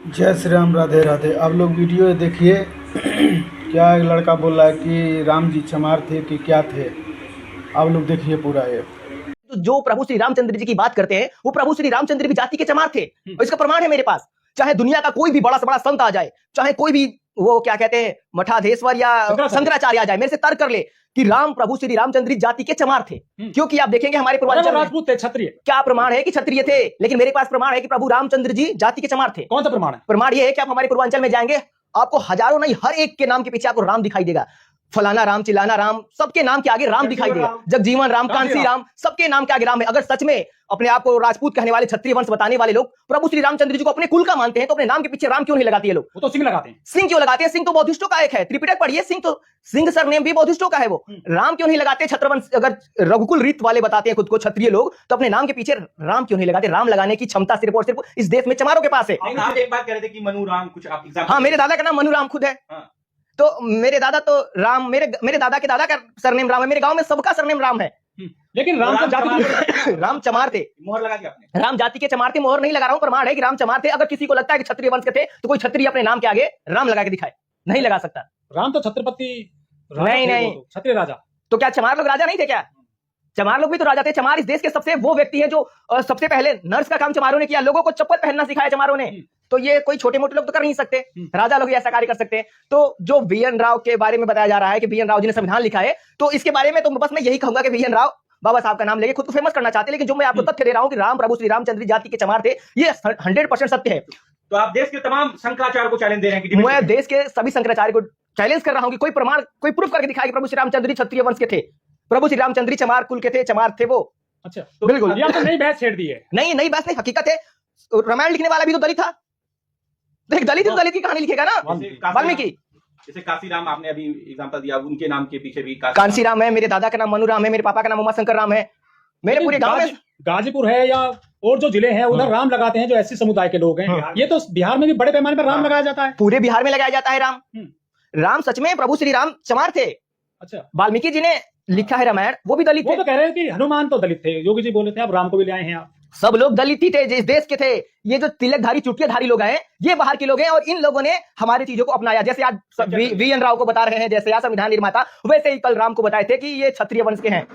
जय श्री राम, राधे राधे। आप लोग वीडियो देखिए। क्या एक लड़का बोल रहा है कि राम जी चमार थे कि क्या थे। आप लोग देखिए पूरा ये। तो जो प्रभु श्री रामचंद्र जी की बात करते हैं वो प्रभु श्री रामचंद्र भी जाति के चमार थे और इसका प्रमाण है मेरे पास। चाहे दुनिया का कोई भी बड़ा से बड़ा संत आ जाए, चाहे कोई भी वो क्या कहते हैं मठाधीश्वर या शंकराचार्य आ जाए, मेरे से तर्क कर ले कि राम प्रभु श्री रामचंद्र जी जाति के चमार थे। क्योंकि आप देखेंगे हमारे पूर्वांचल में राजपूत थे, क्षत्रिय। क्या प्रमाण है कि क्षत्रिय थे? लेकिन मेरे पास प्रमाण है कि प्रभु रामचंद्र जी जाति के चमार थे। कौन सा प्रमाण है? प्रमाण ये है कि आप हमारे पूर्वांचल में जाएंगे, आपको हजारों नहीं हर एक के नाम के पीछे आपको राम दिखाई देगा। फलाना राम, चिलाना राम, सबके नाम के आगे राम दिखाई देगा। जगजीवन राम, कांसी राम, सबके नाम के आगे राम है। अगर सच में अपने आप को राजपूत कहने वाले, क्षत्रिय वंश बताने वाले लोग प्रभु श्री रामचंद्र जी को अपने कुल का मानते हैं तो अपने नाम के पीछे राम क्यों नहीं लगाते ये लोग? वो तो सिंह लगाते हैं। सिंह क्यों लगाते हैं? सिंह तो बौद्धिस्टों का एक है, त्रिपिटक पढ़िए। सिंह सरनेम भी बौद्धिस्टों का है। वो राम क्यों नहीं लगाते? छत्रवंश, अगर रघुकुल रीत वाले बताते हैं खुद को क्षत्रिय लोग, तो अपने नाम के पीछे राम क्यों नहीं लगाते? राम लगाने की क्षमता सिर्फ और सिर्फ इस देश में चमारों के पास है। आप एक बात कह रहे थे कि मनु राम, कुछ आप एग्जांपल? हाँ, मेरे दादा का नाम मनु राम खुद है। तो मेरे दादा तो राम, मेरे दादा के दादा का सरनेम राम है। मेरे गांव में सबका सरनेम राम है। लेकिन राम तो जाति राम चमार थे। मोहर लगा दिया आपने। राम जाति के चमार थे। मोहर नहीं लगा रहा हूं, प्रमाण है कि राम चमार थे। अगर किसी को लगता है कि क्षत्रिय वंश के थे तो कोई क्षत्रिय अपने नाम के आगे राम लगा के दिखाए, नहीं लगा सकता। राम तो छत्रपति नहीं, क्षत्रिय राजा। तो क्या चमार लोग राजा नहीं थे क्या? चमार लोग भी तो राजा थे। चमार इस देश के सबसे वो व्यक्ति हैं जो सबसे पहले नर्स का काम चमारों ने किया, लोगों को चप्पल पहनना सिखाया चमारों ने। तो ये कोई छोटे मोटे लोग तो कर नहीं सकते, राजा लोग ही ऐसा कार्य कर सकते हैं। तो जो बीएन राव के बारे में बताया जा रहा है कि बीएन राव जी ने संविधान लिखा है, तो इसके बारे में तो बस मैं यही कहूंगा कि बीएन राव बाबा साहब का नाम लेके खुद को फेमस करना चाहते हैं। लेकिन जो मैं आपको तथ्य दे रहा हूं कि राम प्रभु श्री रामचंद्र जाति के चमार थे, ये 100% सत्य है। तो आप देश के तमाम शंकराचार्य को चैलेंज दे रहे हैं कि मैं देश के सभी शंकराचार्य को चैलेंज कर रहा हूं कि कोई प्रमाण, कोई प्रूफ करके दिखाए कि प्रभु श्री रामचंद्र जी क्षत्रिय वंश के थे। प्रभु श्री रामचंद्र जी चमार कुल के थे, चमार थे वो। अच्छा, तो बिल्कुल ये तो नई बहस छेड़ दी है। नहीं, नई बात नहीं, हकीकत है। रामायण लिखने वाला भी तो दलित था। तो एक दलित की कहानी लिखेगा ना वाल्मीकि। जैसे काशी राम आपने अभी एग्जांपल दिया, उनके नाम के पीछे भी कांसी राम है। मेरे दादा का नाम मनु राम है। मेरे पापा का नाम उमाशंकर राम है। मेरे पूरे गांव में गाजीपुर है या और जो जिले हैं उधर राम लगाते हैं जो एससी समुदाय के लोग हैं। ये तो बिहार में भी बड़े पैमाने पर राम लगाया जाता है। पूरे बिहार में लगाया जाता है राम। राम सच में प्रभु श्री राम चमार थे। अच्छा, वाल्मीकि जी ने लिखा है रामायण, वो भी दलित थे। वो तो कह रहे हैं कि हनुमान तो दलित थे, योगी जी बोले थे, अब राम को भी ले आए हैं आप। सब लोग दलित ही थे जिस देश के थे। ये जो तिलकधारी चुटियाधारी लोग हैं, ये बाहर के लोग हैं और इन लोगों ने हमारी चीजों को अपनाया। जैसे आज वीएन राव को बता रहे हैं, जैसे आज संविधान निर्माता, वैसे ही कल राम को बताए थे कि ये क्षत्रिय वंश के हैं।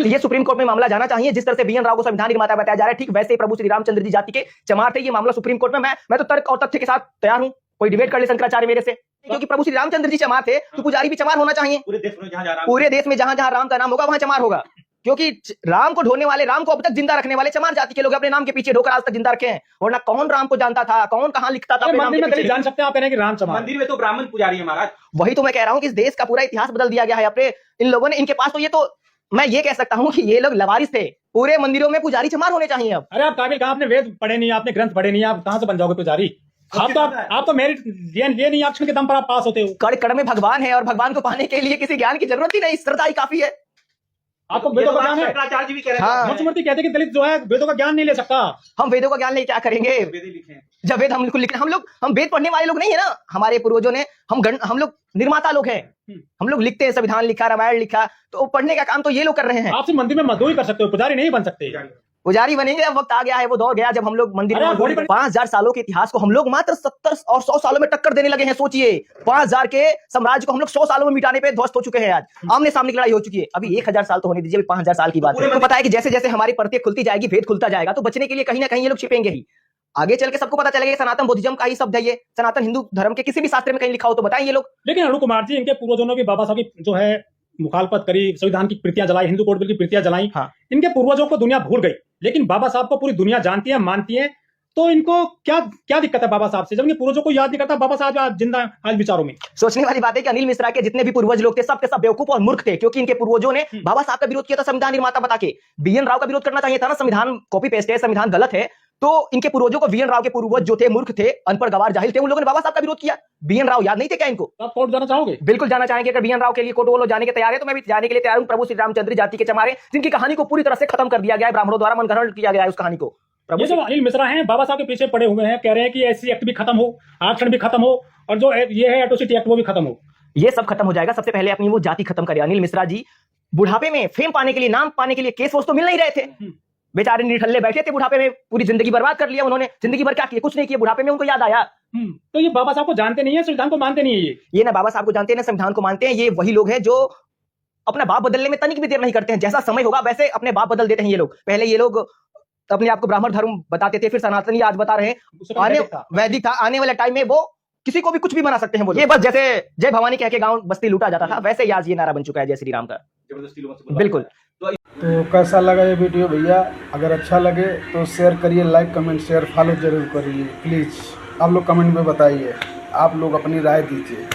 ये सुप्रीम कोर्ट में मामला जाना चाहिए। जिस तरह से वीएन राव को संविधान निर्माता बताया जा रहा है, ठीक वैसे ही प्रभु श्री रामचंद्र जी जाति के चमार थे। ये मामला सुप्रीम कोर्ट में मैं तो तर्क और तथ्य के साथ तैयार हूं। कोई डिबेट कर ले शंकराचार्य मेरे से, क्योंकि प्रभु श्री रामचंद्र जी चमार थे तो पुजारी भी चमार होना चाहिए। पूरे देश में जहां जहां राम का नाम होगा वहां चमार होगा। क्योंकि राम को ढोने वाले, राम को अब तक जिंदा रखने वाले चमार जाति के लोग अपने नाम के पीछे ढोकर आज तक जिंदा रखे हैं। वरना कौन राम को जानता था, कौन कहां लिखता था? मंदिर में जान सकते हैं आप कि राम चमार। मंदिर में तो ब्राह्मण पुजारी है महाराज। वही तो मैं कह रहा हूं कि इस देश का पूरा इतिहास बदल दिया गया है अपने इन लोगों ने। इनके पास तो ये तो मैं ये कह सकता हूं कि ये लोग लवारिस थे। पूरे मंदिरों में पुजारी चमार होने चाहिए अब। अरे आप काबिल कहां, आपने वेद पढ़े नहीं, आपने ग्रंथ पढ़े नहीं, आप कहां से बन जाओगे पुजारी? आप तो मेरिट ये नहीं, अक्षर के दम पर आप पास होते हो। कड़ कड़ में भगवान है और भगवान को पाने के लिए किसी ज्ञान की जरूरत ही नहीं, श्रद्धा ही काफी है। आपको वेदों का ज्ञान है? शंकराचार्य जी भी कह रहे हैं। हाँ। मनुस्मृति कहते हैं कि दलित जो है वेदों का ज्ञान नहीं ले सकता। हम वेदों का ज्ञान ले क्या करेंगे? वेद लिखे हैं। जब वेद हम लिखे, हम वेद पढ़ने वाले लोग नहीं है ना। हमारे पूर्वजों ने, हम लोग निर्माता लोग हैं। हम लोग लिखते हैं, संविधान लिखा, रामायण लिखा, तो पढ़ने का काम तो ये लोग कर रहे हैं। आप सिर्फ मंदिर में मजदूरी कर सकते हो, पुजारी नहीं बन सकते। पुजारी बनेंगे, अब वक्त आ गया है, वो दौर गया जब हम लोग मंदिर में 5000 सालों के इतिहास को हम लोग मात्र 70 और 100 सालों में टक्कर देने लगे हैं। सोचिए, 5000 के साम्राज्य को हम लोग 100 सालों में मिटाने पे ध्वस्त हो चुके हैं। आज आमने सामने की लड़ाई हो चुकी है। अभी 1000 साल तो होने दीजिए, 5000 साल की बात है। तो पता है कि जैसे जैसे हमारी परतें खुलती जाएगी, भेद खुलता जाएगा, तो बचने के लिए कहीं ना कहीं ये लोग छिपेंगे ही। आगे चल के सबको पता चलेगा कि सनातन बुद्धिज्म का ही शब्द है ये। सनातन हिंदू धर्म के किसी भी शास्त्र में कहीं लिखा हो तो बताएं ये लोग। लेकिन अरुण कुमार जी, इनके पूर्वजों ने भी बाबा साहब की जो है मुखालफत करी, संविधान की प्रतियां जलाई, हिंदू कोड बिल की प्रतियां जलाई। हाँ। इनके पूर्वजों को दुनिया भूल गई, लेकिन बाबा साहब को पूरी दुनिया जानती है, मानती है। तो इनको क्या दिक्कत है बाबा साहब से, जब इनके पूर्वजों को याद नहीं करता? बाबा साहब आज जिंदा आज विचारों में। सोचने वाली बात है कि अनिल मिश्रा के जितने भी पूर्वज लोग थे सब के सब बेवकूफ और मूर्ख थे, क्योंकि इनके पूर्वजों ने बाबा साहब का विरोध किया था संविधान निर्माता बता के। बीएन राव का विरोध करना चाहिए था ना। संविधान कॉपी पेस्ट है, संविधान गलत है। तो इनके पूर्वजों को, बीएन राव के पूर्वज जो थे मूर्ख थे, अनपढ़ गवार जाहिल थे, उन लोगों ने बाबा साहब का विरोध किया। बीएन राव याद नहीं थे क्या इनको? आप कोर्ट जाना चाहोगे? बिल्कुल जाना चाहेंगे। अगर बीएन राव के लिए कोर्ट वो लोग जाने के तैयार है तो मैं भी जाने के लिए तैयार हूं। प्रभु श्री रामचंद्र जाति के चमारे, जिनकी कहानी को पूरी तरह से खत्म कर दिया गया है, ब्राह्मणों द्वारा मनगढ़ंत किया गया है उस कहानी को। ये जो अनिल मिश्रा हैं, बाबा साहब के पीछे पड़े हुए हैं, कह रहे हैं कि एससी एक्ट भी खत्म हो, आरक्षण भी खत्म हो, और जो ये है एट्रोसिटी एक्ट वो भी खत्म हो। ये सब खत्म हो जाएगा। सबसे पहले अपनी वो जाति खत्म करे। अनिल मिश्रा जी बुढ़ापे में फेम पाने के लिए, नाम पाने के लिए केस वोस तो मिल नहीं रहे थे। बेचारे निठल्ले बैठे थे बुढ़ापे में, पूरी जिंदगी बर्बाद कर लिया उन्होंने। जिंदगी भर क्या किया? कुछ नहीं किया। बुढ़ापे में उनको याद आया। तो ये बाबा साहब को जानते नहीं है, संविधान को मानते नहीं है ये ना बाबा साहब को जानते हैं ना संविधान को मानते हैं। ये वही लोग हैं जो अपना बाप बदलने में तनिक भी देर नहीं करते हैं। जैसा समय होगा वैसे अपने बाप बदल देते हैं ये लोग। पहले ये लोग अपने आप को ब्राह्मण धर्म बताते थे, फिर सनातनी आज बता रहे हैं। आने वैदिक था, आने वाले टाइम में वो किसी को भी कुछ भी बना सकते हैं। वो ये बस जैसे जय भवानी कह के गांव बस्ती लूटा जाता था, वैसे ही आज ये नारा बन चुका है जय श्री राम का। जबरदस्ती लोगों से बिल्कुल। तो कैसा लगा ये वीडियो भैया? अगर अच्छा लगे तो शेयर करिए, लाइक कमेंट शेयर फॉलो जरूर करिए प्लीज़। आप लोग कमेंट में बताइए, आप लोग अपनी राय दीजिए।